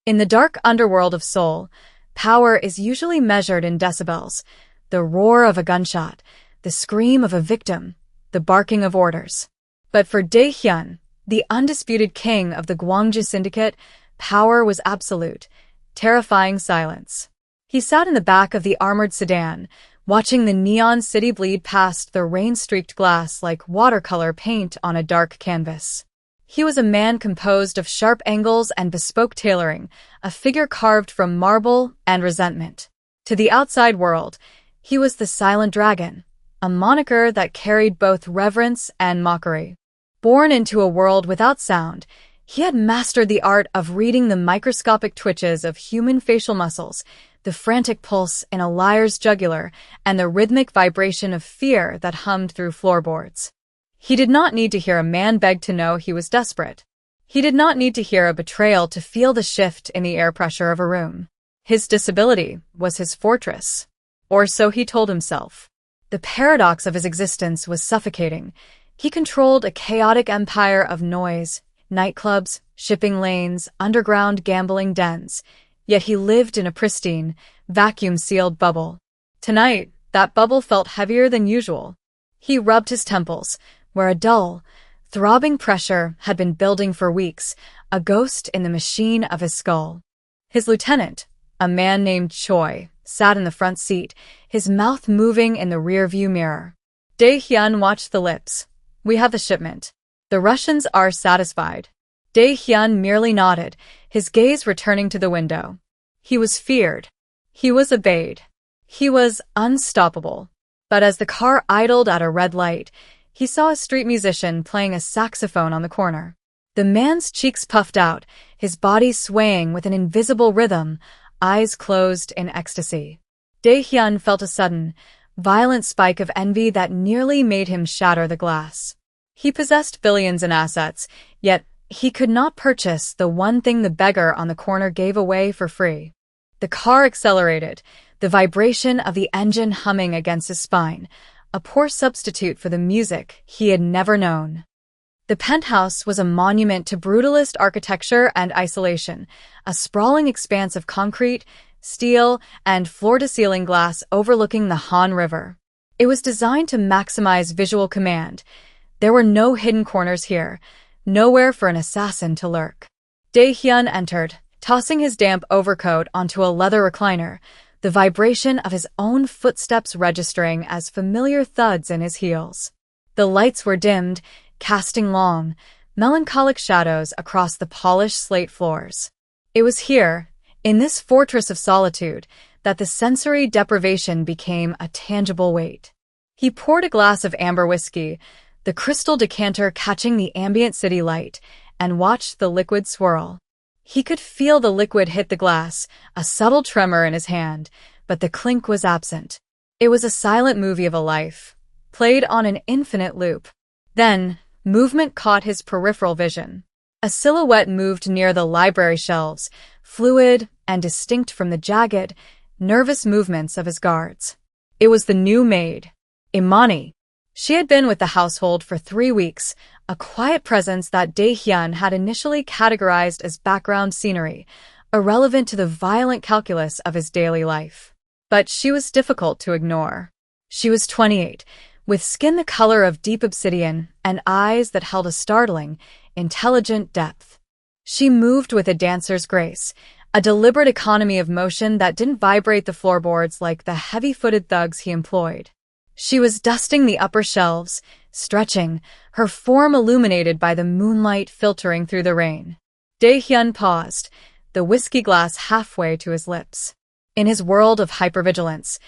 In the dark underworld of Seoul, power is usually measured in decibels: the roar of a gunshot, the scream of a victim, the barking of orders. But for Dae-hyun, the undisputed king of the Gwangju Syndicate, power was absolute, terrifying silence. He sat in the back of the armored sedan, watching the neon city bleed past the rain-streaked glass like watercolor paint on a dark canvas. He was a man composed of sharp angles and bespoke tailoring, a figure carved from marble and resentment. To the outside world, he was the Silent Dragon, a moniker that carried both reverence and mockery. Born into a world without sound, he had mastered the art of reading the microscopic twitches of human facial muscles, the frantic pulse in a liar's jugular, and the rhythmic vibration of fear that hummed through floorboards. He did not need to hear a man beg to know he was desperate. He did not need to hear a betrayal to feel the shift in the air pressure of a room. His disability was his fortress. Or so he told himself. The paradox of his existence was suffocating. He controlled a chaotic empire of noise, nightclubs, shipping lanes, underground gambling dens, yet he lived in a pristine, vacuum-sealed bubble. Tonight, that bubble felt heavier than usual. He rubbed his temples, where a dull, throbbing pressure had been building for weeks, a ghost in the machine of his skull. His lieutenant, a man named Choi, sat in the front seat, his mouth moving in the rear-view mirror. Dae-hyun watched the lips. "We have the shipment. The Russians are satisfied." Dae-hyun merely nodded, his gaze returning to the window. He was feared. He was obeyed. He was unstoppable. But as the car idled at a red light, he saw a street musician playing a saxophone on the corner. The man's cheeks puffed out, his body swaying with an invisible rhythm, eyes closed in ecstasy. Dae-hyun felt a sudden, violent spike of envy that nearly made him shatter the glass. He possessed billions in assets, yet he could not purchase the one thing the beggar on the corner gave away for free. The car accelerated, the vibration of the engine humming against his spine, a poor substitute for the music he had never known. The penthouse was a monument to brutalist architecture and isolation, a sprawling expanse of concrete, steel, and floor-to-ceiling glass overlooking the Han River. It was designed to maximize visual command. There were no hidden corners here, nowhere for an assassin to lurk. Dae-hyun entered, tossing his damp overcoat onto a leather recliner, the vibration of his own footsteps registering as familiar thuds in his heels. The lights were dimmed, casting long, melancholic shadows across the polished slate floors. It was here, in this fortress of solitude, that the sensory deprivation became a tangible weight. He poured a glass of amber whiskey, the crystal decanter catching the ambient city light, and watched the liquid swirl. He could feel the liquid hit the glass, a subtle tremor in his hand, but the clink was absent. It was a silent movie of a life, played on an infinite loop. Then, movement caught his peripheral vision. A silhouette moved near the library shelves, fluid and distinct from the jagged, nervous movements of his guards. It was the new maid, Imani. She had been with the household for 3 weeks, a quiet presence that Dae-hyun had initially categorized as background scenery, irrelevant to the violent calculus of his daily life. But she was difficult to ignore. She was 28, with skin the color of deep obsidian and eyes that held a startling, intelligent depth. She moved with a dancer's grace, a deliberate economy of motion that didn't vibrate the floorboards like the heavy-footed thugs he employed. She was dusting the upper shelves, stretching, her form illuminated by the moonlight filtering through the rain. Dae-hyun paused, the whiskey glass halfway to his lips. In his world of hypervigilance,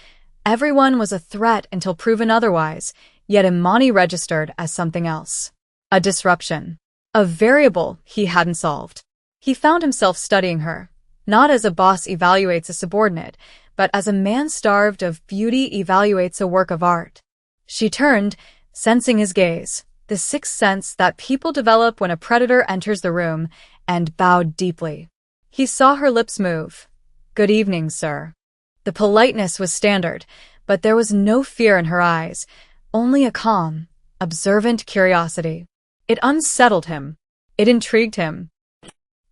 everyone was a threat until proven otherwise, yet Imani registered as something else. A disruption. A variable he hadn't solved. He found himself studying her, not as a boss evaluates a subordinate, but as a man starved of beauty evaluates a work of art. She turned, sensing his gaze, the sixth sense that people develop when a predator enters the room, and bowed deeply. He saw her lips move. "Good evening, sir." The politeness was standard, but there was no fear in her eyes, only a calm, observant curiosity. It unsettled him. It intrigued him.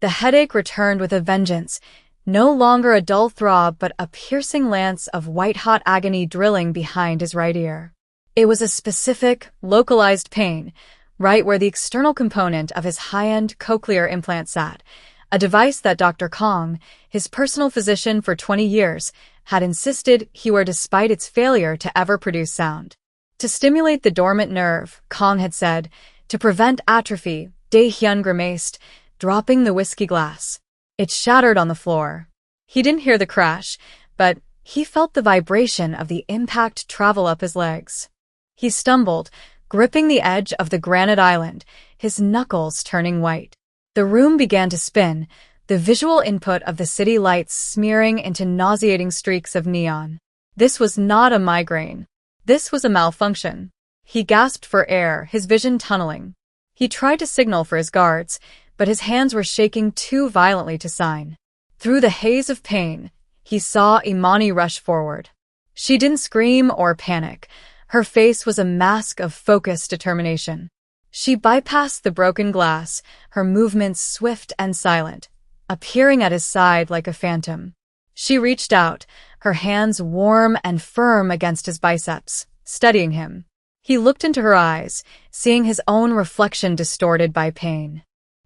The headache returned with a vengeance, no longer a dull throb but a piercing lance of white-hot agony drilling behind his right ear. It was a specific, localized pain, right where the external component of his high-end cochlear implant sat, a device that Dr. Kong, his personal physician for 20 years, had insisted he wear despite its failure to ever produce sound. To stimulate the dormant nerve, Kong had said, to prevent atrophy, Dae-hyun grimaced, dropping the whiskey glass. It shattered on the floor. He didn't hear the crash, but he felt the vibration of the impact travel up his legs. He stumbled, gripping the edge of the granite island, his knuckles turning white. The room began to spin, the visual input of the city lights smearing into nauseating streaks of neon. This was not a migraine. This was a malfunction. He gasped for air, his vision tunneling. He tried to signal for his guards, but his hands were shaking too violently to sign. Through the haze of pain, he saw Imani rush forward. She didn't scream or panic. Her face was a mask of focused determination. She bypassed the broken glass, her movements swift and silent, appearing at his side like a phantom. She reached out, her hands warm and firm against his biceps, steadying him. He looked into her eyes, seeing his own reflection distorted by pain.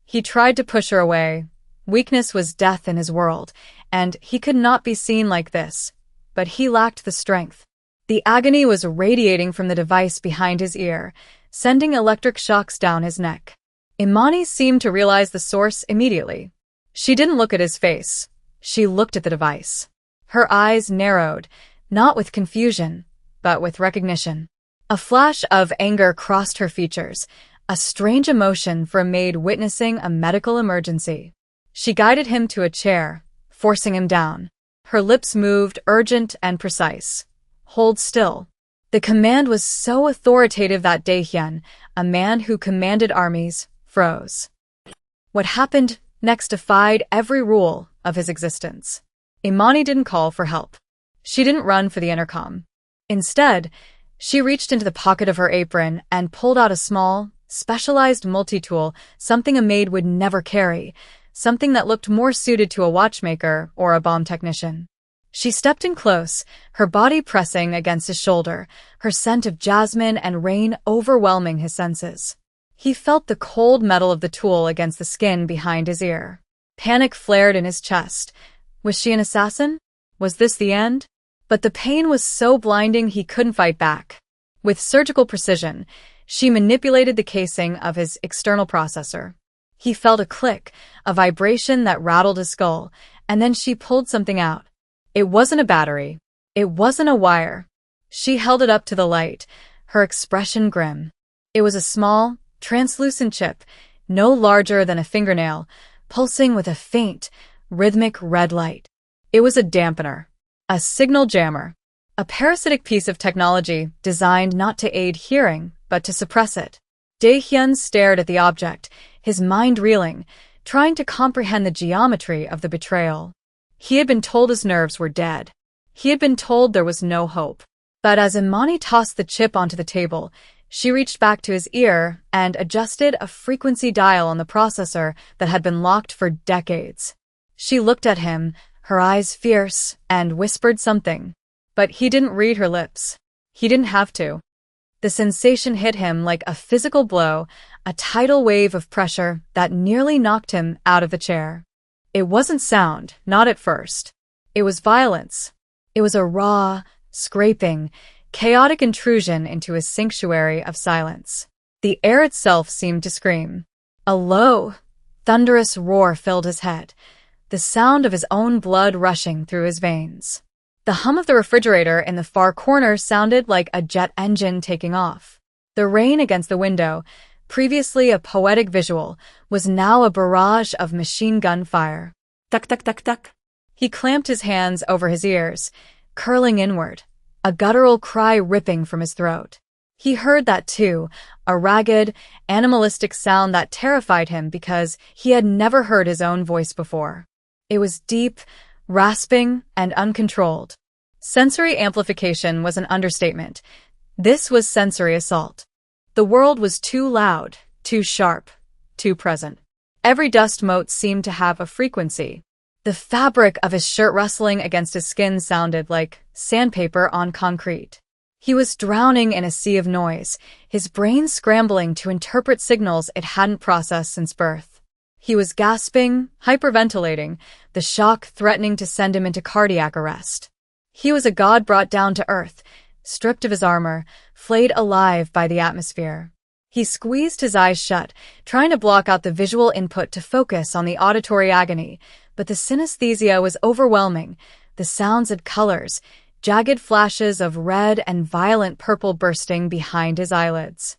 He tried to push her away. Weakness was death in his world, and he could not be seen like this. But he lacked the strength. The agony was radiating from the device behind his ear, sending electric shocks down his neck. Imani seemed to realize the source immediately. She didn't look at his face. She looked at the device. Her eyes narrowed, not with confusion, but with recognition. A flash of anger crossed her features, a strange emotion for a maid witnessing a medical emergency. She guided him to a chair, forcing him down. Her lips moved, urgent and precise. Hold still. The command was so authoritative that Dae-hyun, a man who commanded armies, froze. What happened next defied every rule of his existence. Imani didn't call for help. She didn't run for the intercom. Instead, she reached into the pocket of her apron and pulled out a small, specialized multi-tool, something a maid would never carry, something that looked more suited to a watchmaker or a bomb technician. She stepped in close, her body pressing against his shoulder, her scent of jasmine and rain overwhelming his senses. He felt the cold metal of the tool against the skin behind his ear. Panic flared in his chest. Was she an assassin? Was this the end? But the pain was so blinding he couldn't fight back. With surgical precision, she manipulated the casing of his external processor. He felt a click, a vibration that rattled his skull, and then she pulled something out. It wasn't a battery. It wasn't a wire. She held it up to the light, her expression grim. It was a small, translucent chip, no larger than a fingernail, pulsing with a faint, rhythmic red light. It was a dampener, a signal jammer, a parasitic piece of technology designed not to aid hearing, but to suppress it. Dae-hyun stared at the object, his mind reeling, trying to comprehend the geometry of the betrayal. He had been told his nerves were dead. He had been told there was no hope. But as Imani tossed the chip onto the table, she reached back to his ear and adjusted a frequency dial on the processor that had been locked for decades. She looked at him, her eyes fierce, and whispered something. But he didn't read her lips. He didn't have to. The sensation hit him like a physical blow, a tidal wave of pressure that nearly knocked him out of the chair. It wasn't sound, not at first. It was violence. It was a raw, scraping, chaotic intrusion into his sanctuary of silence. The air itself seemed to scream. A low, thunderous roar filled his head, the sound of his own blood rushing through his veins. The hum of the refrigerator in the far corner sounded like a jet engine taking off. The rain against the window, previously a poetic visual, was now a barrage of machine gun fire. Tuck, tuck, tuck, tuck. He clamped his hands over his ears, curling inward, a guttural cry ripping from his throat. He heard that too, a ragged, animalistic sound that terrified him because he had never heard his own voice before. It was deep, rasping, and uncontrolled. Sensory amplification was an understatement. This was sensory assault. The world was too loud, too sharp, too present. Every dust mote seemed to have a frequency. The fabric of his shirt rustling against his skin sounded like sandpaper on concrete. He was drowning in a sea of noise, his brain scrambling to interpret signals it hadn't processed since birth. He was gasping, hyperventilating, the shock threatening to send him into cardiac arrest. He was a god brought down to earth, stripped of his armor, flayed alive by the atmosphere. He squeezed his eyes shut, trying to block out the visual input to focus on the auditory agony, but the synesthesia was overwhelming. The sounds had colors, jagged flashes of red and violent purple bursting behind his eyelids.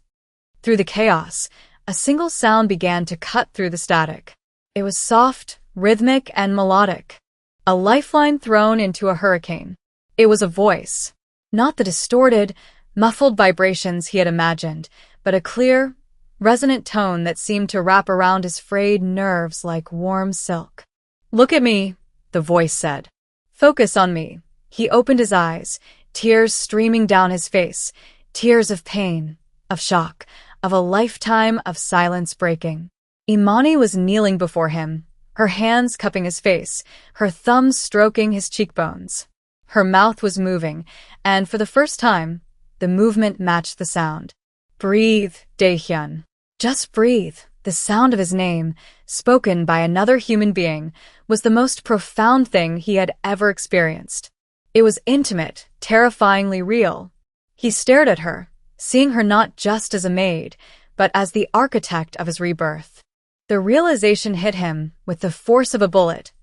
Through the chaos, a single sound began to cut through the static. It was soft, rhythmic, and melodic. A lifeline thrown into a hurricane. It was a voice. Not the distorted, muffled vibrations he had imagined, but a clear, resonant tone that seemed to wrap around his frayed nerves like warm silk. "Look at me," the voice said. "Focus on me." He opened his eyes, tears streaming down his face, tears of pain, of shock, of a lifetime of silence breaking. Imani was kneeling before him, her hands cupping his face, her thumbs stroking his cheekbones. Her mouth was moving, and for the first time, the movement matched the sound. "Breathe, Daehyun. Just breathe." The sound of his name, spoken by another human being, was the most profound thing he had ever experienced. It was intimate, terrifyingly real. He stared at her, seeing her not just as a maid, but as the architect of his rebirth. The realization hit him with the force of a bullet.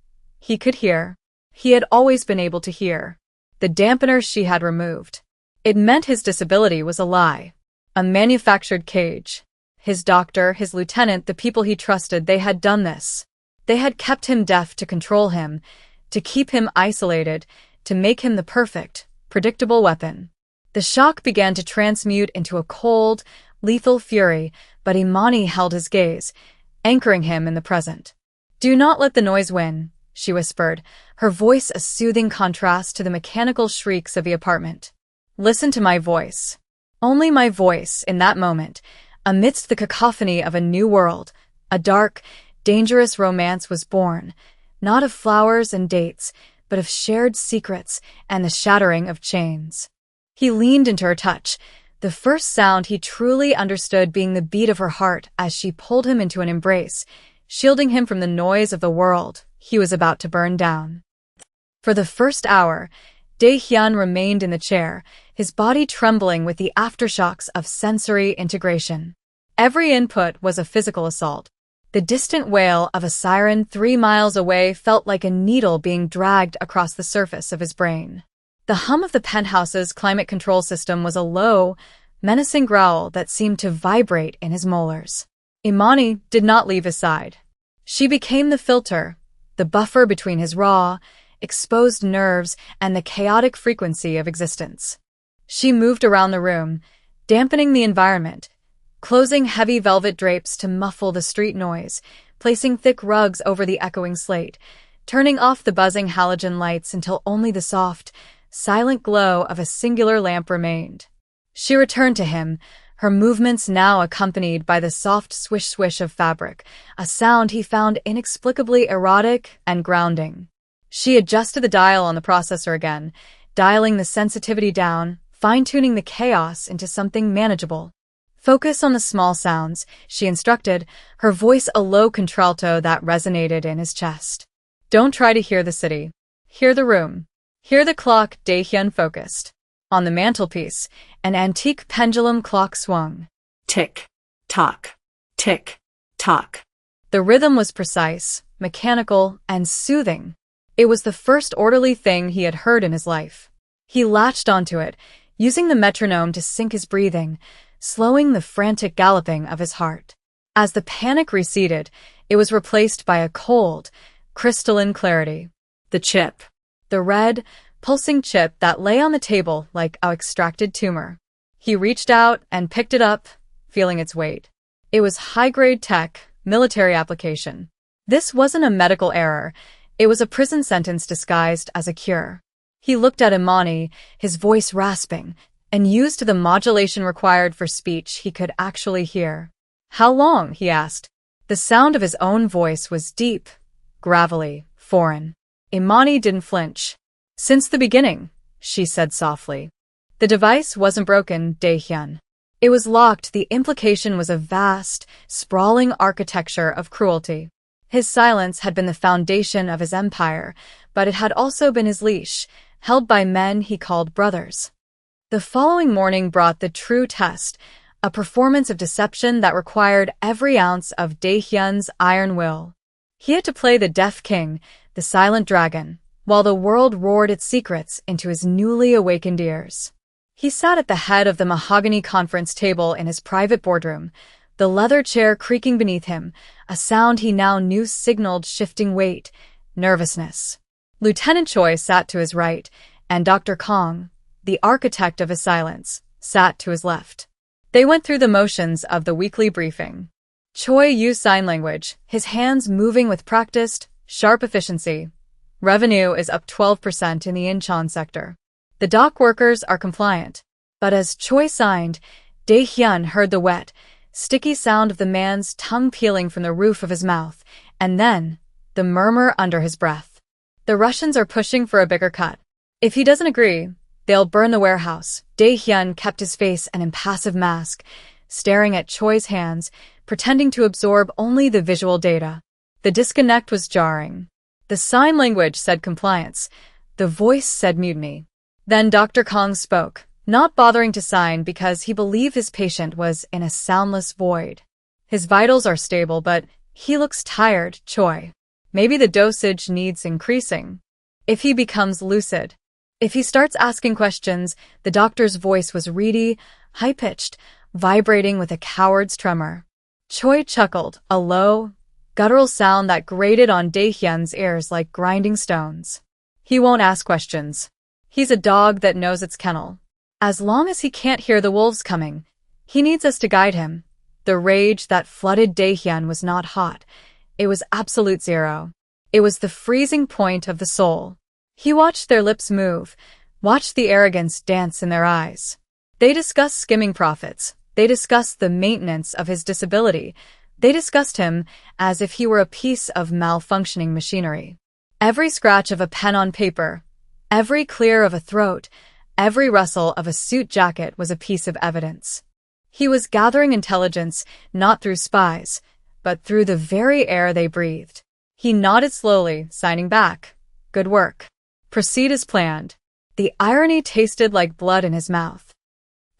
He could hear. He had always been able to hear. The dampener she had removed. It meant his disability was a lie. A manufactured cage. His doctor, his lieutenant, the people he trusted, they had done this. They had kept him deaf to control him, to keep him isolated, to make him the perfect, predictable weapon. The shock began to transmute into a cold, lethal fury, but Imani held his gaze, anchoring him in the present. "Do not let the noise win," she whispered, her voice a soothing contrast to the mechanical shrieks of the apartment. "Listen to my voice." Only my voice, in that moment, amidst the cacophony of a new world, a dark, dangerous romance was born, not of flowers and dates, but of shared secrets and the shattering of chains. He leaned into her touch, the first sound he truly understood being the beat of her heart as she pulled him into an embrace, shielding him from the noise of the world he was about to burn down. For the first hour, Daehyun remained in the chair, his body trembling with the aftershocks of sensory integration. Every input was a physical assault. The distant wail of a siren 3 miles away felt like a needle being dragged across the surface of his brain. The hum of the penthouse's climate control system was a low, menacing growl that seemed to vibrate in his molars. Imani did not leave his side. She became the filter, the buffer between his raw, exposed nerves and the chaotic frequency of existence. She moved around the room, dampening the environment, closing heavy velvet drapes to muffle the street noise, placing thick rugs over the echoing slate, turning off the buzzing halogen lights until only the soft, silent glow of a singular lamp remained. She returned to him, her movements now accompanied by the soft swish-swish of fabric, a sound he found inexplicably erotic and grounding. She adjusted the dial on the processor again, dialing the sensitivity down, fine-tuning the chaos into something manageable. "Focus on the small sounds," she instructed, her voice a low contralto that resonated in his chest. "Don't try to hear the city. Hear the room. Hear the clock." Daehyun focused. On the mantelpiece, an antique pendulum clock swung. Tick, tock, tick, tock. The rhythm was precise, mechanical, and soothing. It was the first orderly thing he had heard in his life. He latched onto it, using the metronome to sync his breathing, slowing the frantic galloping of his heart. As the panic receded, it was replaced by a cold, crystalline clarity. The chip. The red, pulsing chip that lay on the table like an extracted tumor. He reached out and picked it up, feeling its weight. It was high-grade tech, military application. This wasn't a medical error. It was a prison sentence disguised as a cure. He looked at Imani, his voice rasping, and used the modulation required for speech he could actually hear. "How long?" he asked. The sound of his own voice was deep, gravelly, foreign. Imani didn't flinch. "Since the beginning," she said softly. "The device wasn't broken, Daehyun. It was locked." The implication was a vast, sprawling architecture of cruelty. His silence had been the foundation of his empire, but it had also been his leash, held by men he called brothers. The following morning brought the true test, a performance of deception that required every ounce of Daehyun's iron will. He had to play the deaf king, the silent dragon, while the world roared its secrets into his newly awakened ears. He sat at the head of the mahogany conference table in his private boardroom, the leather chair creaking beneath him, a sound he now knew signaled shifting weight, nervousness. Lieutenant Choi sat to his right, and Dr. Kong, the architect of his silence, sat to his left. They went through the motions of the weekly briefing. Choi used sign language, his hands moving with practiced, sharp efficiency. Revenue is up 12% in the Incheon sector. The dock workers are compliant. But as Choi signed, Daehyun heard the wet, sticky sound of the man's tongue peeling from the roof of his mouth, and then the murmur under his breath. "The Russians are pushing for a bigger cut. If he doesn't agree, they'll burn the warehouse." Daehyun kept his face an impassive mask, staring at Choi's hands, pretending to absorb only the visual data. The disconnect was jarring. The sign language said compliance. The voice said mutiny. Then Dr. Kong spoke, not bothering to sign because he believed his patient was in a soundless void. "His vitals are stable, but he looks tired, Choi. Maybe the dosage needs increasing. If he becomes lucid. If he starts asking questions." The doctor's voice was reedy, high-pitched, vibrating with a coward's tremor. Choi chuckled, a low, guttural sound that grated on Daehyun's ears like grinding stones. "He won't ask questions. He's a dog that knows its kennel. As long as he can't hear the wolves coming, he needs us to guide him." The rage that flooded Daehyun was not hot. It was absolute zero. It was the freezing point of the soul. He watched their lips move, watched the arrogance dance in their eyes. They discussed skimming profits. They discussed the maintenance of his disability. They discussed him as if he were a piece of malfunctioning machinery. Every scratch of a pen on paper, every clear of a throat, every rustle of a suit jacket was a piece of evidence. He was gathering intelligence not through spies, but through the very air they breathed. He nodded slowly, signing back. "Good work. Proceed as planned." The irony tasted like blood in his mouth.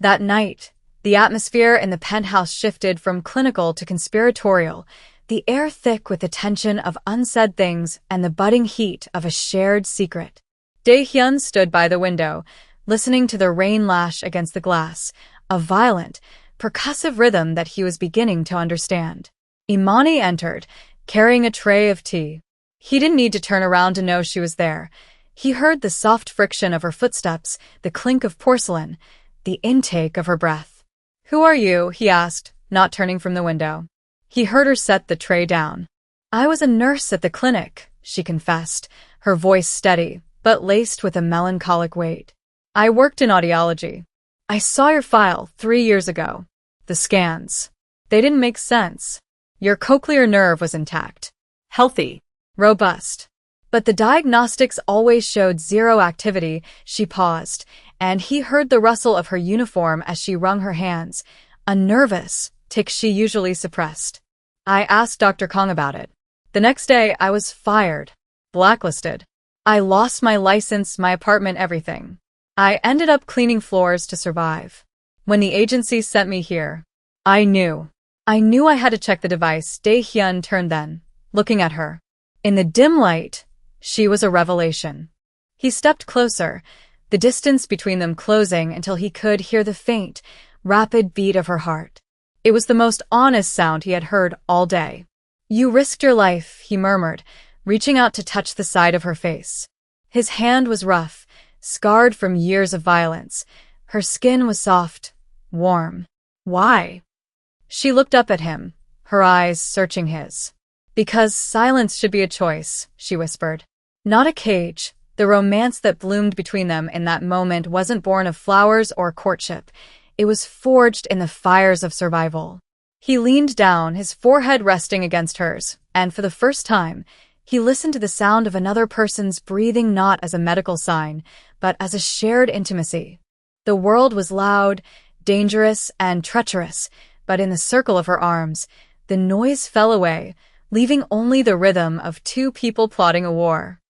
That night, the atmosphere in the penthouse shifted from clinical to conspiratorial, the air thick with the tension of unsaid things and the budding heat of a shared secret. Daehyun stood by the window, listening to the rain lash against the glass, a violent, percussive rhythm that he was beginning to understand. Imani entered, carrying a tray of tea. He didn't need to turn around to know she was there. He heard the soft friction of her footsteps, the clink of porcelain, the intake of her breath. "Who are you?" he asked, not turning from the window. He heard her set the tray down. "I was a nurse at the clinic," she confessed, her voice steady, but laced with a melancholic weight. "I worked in audiology. I saw your file 3 years ago. The scans. They didn't make sense. Your cochlear nerve was intact. Healthy. Robust. But the diagnostics always showed zero activity." She paused, and he heard the rustle of her uniform as she wrung her hands, a nervous tick she usually suppressed. "I asked Dr. Kong about it. The next day I was fired. Blacklisted. I lost my license, my apartment, everything. I ended up cleaning floors to survive. When the agency sent me here, I knew I had to check the device." Daehyun turned then, looking at her. In the dim light, she was a revelation. He stepped closer, the distance between them closing until he could hear the faint, rapid beat of her heart. It was the most honest sound he had heard all day. "You risked your life," he murmured, reaching out to touch the side of her face. His hand was rough, scarred from years of violence. Her skin was soft, warm. "Why?" She looked up at him, her eyes searching his. "Because silence should be a choice," she whispered. Not a cage. The romance that bloomed between them in that moment wasn't born of flowers or courtship. It was forged in the fires of survival. He leaned down, his forehead resting against hers, and for the first time, he listened to the sound of another person's breathing not as a medical sign, but as a shared intimacy. The world was loud, dangerous, and treacherous, but in the circle of her arms, the noise fell away, leaving only the rhythm of two people plotting a war.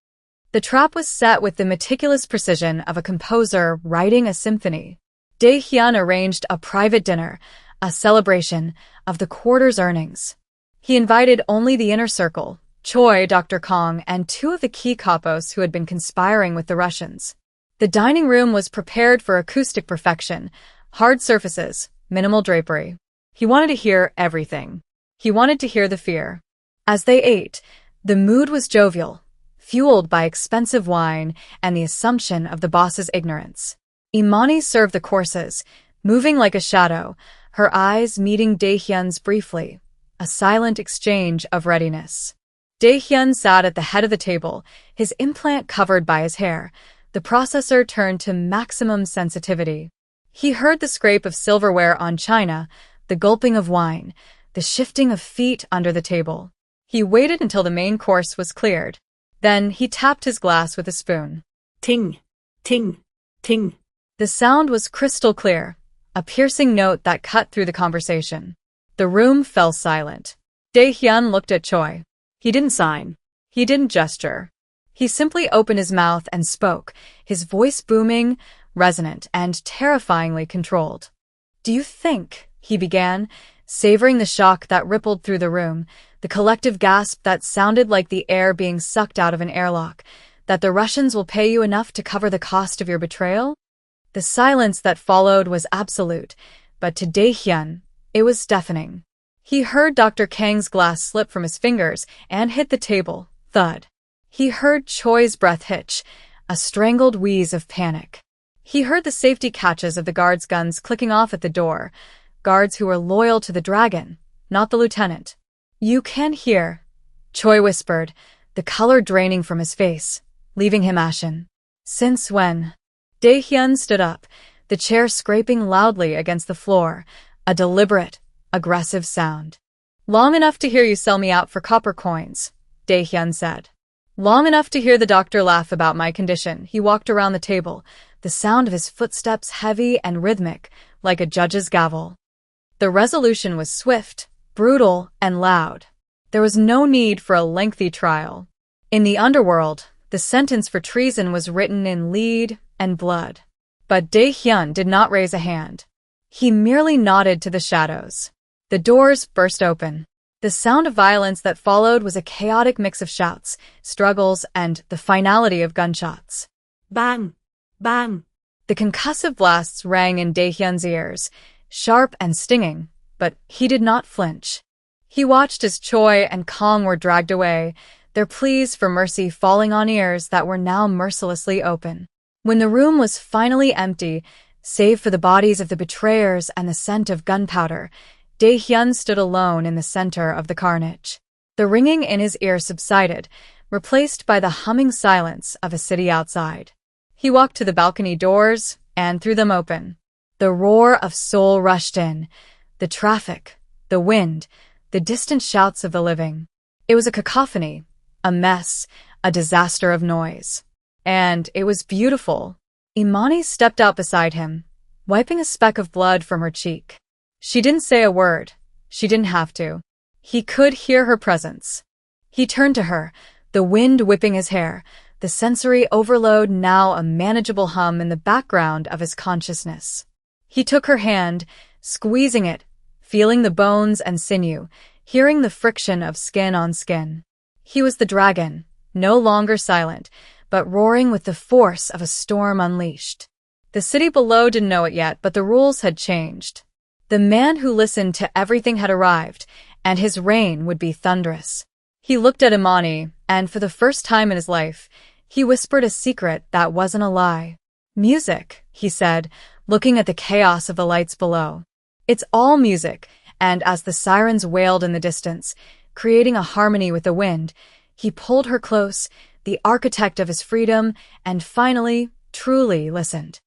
The trap was set with the meticulous precision of a composer writing a symphony. Dae-hyun arranged a private dinner, a celebration of the quarter's earnings. He invited only the inner circle, Choi, Dr. Kong, and two of the key capos who had been conspiring with the Russians. The dining room was prepared for acoustic perfection, hard surfaces, minimal drapery. He wanted to hear everything. He wanted to hear the fear. As they ate, the mood was jovial, fueled by expensive wine and the assumption of the boss's ignorance. Imani served the courses, moving like a shadow, her eyes meeting Dae-hyun's briefly, a silent exchange of readiness. Dae-hyun sat at the head of the table, his implant covered by his hair, the processor turned to maximum sensitivity. He heard the scrape of silverware on china, the gulping of wine, the shifting of feet under the table. He waited until the main course was cleared. Then he tapped his glass with a spoon. Ting, ting, ting. The sound was crystal clear, a piercing note that cut through the conversation. The room fell silent. Dae-hyun looked at Choi. He didn't sign. He didn't gesture. He simply opened his mouth and spoke, his voice booming, resonant, and terrifyingly controlled. "Do you think," he began, savoring the shock that rippled through the room, the collective gasp that sounded like the air being sucked out of an airlock, "that the Russians will pay you enough to cover the cost of your betrayal?" The silence that followed was absolute, but to Dae-hyun, it was deafening. He heard Dr. Kang's glass slip from his fingers and hit the table, thud. He heard Choi's breath hitch, a strangled wheeze of panic. He heard the safety catches of the guards' guns clicking off at the door, guards who were loyal to the dragon, not the lieutenant. "You can hear," Choi whispered, the color draining from his face, leaving him ashen. "Since when?" Dae-hyun stood up, the chair scraping loudly against the floor, a deliberate, aggressive sound. "Long enough to hear you sell me out for copper coins," Dae-hyun said. "Long enough to hear the doctor laugh about my condition." He walked around the table, the sound of his footsteps heavy and rhythmic, like a judge's gavel. The resolution was swift, brutal, and loud. There was no need for a lengthy trial. In the underworld, the sentence for treason was written in lead and blood. But Dae-hyun did not raise a hand. He merely nodded to the shadows. The doors burst open. The sound of violence that followed was a chaotic mix of shouts, struggles, and the finality of gunshots. Bang! Bang! The concussive blasts rang in Dae-hyun's ears, sharp and stinging, but he did not flinch. He watched as Choi and Kong were dragged away, their pleas for mercy falling on ears that were now mercilessly open. When the room was finally empty, save for the bodies of the betrayers and the scent of gunpowder, Dae-hyun stood alone in the center of the carnage. The ringing in his ear subsided, replaced by the humming silence of a city outside. He walked to the balcony doors and threw them open. The roar of Seoul rushed in, the traffic, the wind, the distant shouts of the living. It was a cacophony, a mess, a disaster of noise. And it was beautiful. Imani stepped out beside him, wiping a speck of blood from her cheek. She didn't say a word. She didn't have to. He could hear her presence. He turned to her, the wind whipping his hair, the sensory overload now a manageable hum in the background of his consciousness. He took her hand, squeezing it, feeling the bones and sinew, hearing the friction of skin on skin. He was the dragon, no longer silent, but roaring with the force of a storm unleashed. The city below didn't know it yet, but the rules had changed. The man who listened to everything had arrived, and his reign would be thunderous. He looked at Imani, and for the first time in his life, he whispered a secret that wasn't a lie. "Music," he said, looking at the chaos of the lights below. "It's all music," and as the sirens wailed in the distance, creating a harmony with the wind, he pulled her close, the architect of his freedom, and finally, truly listened.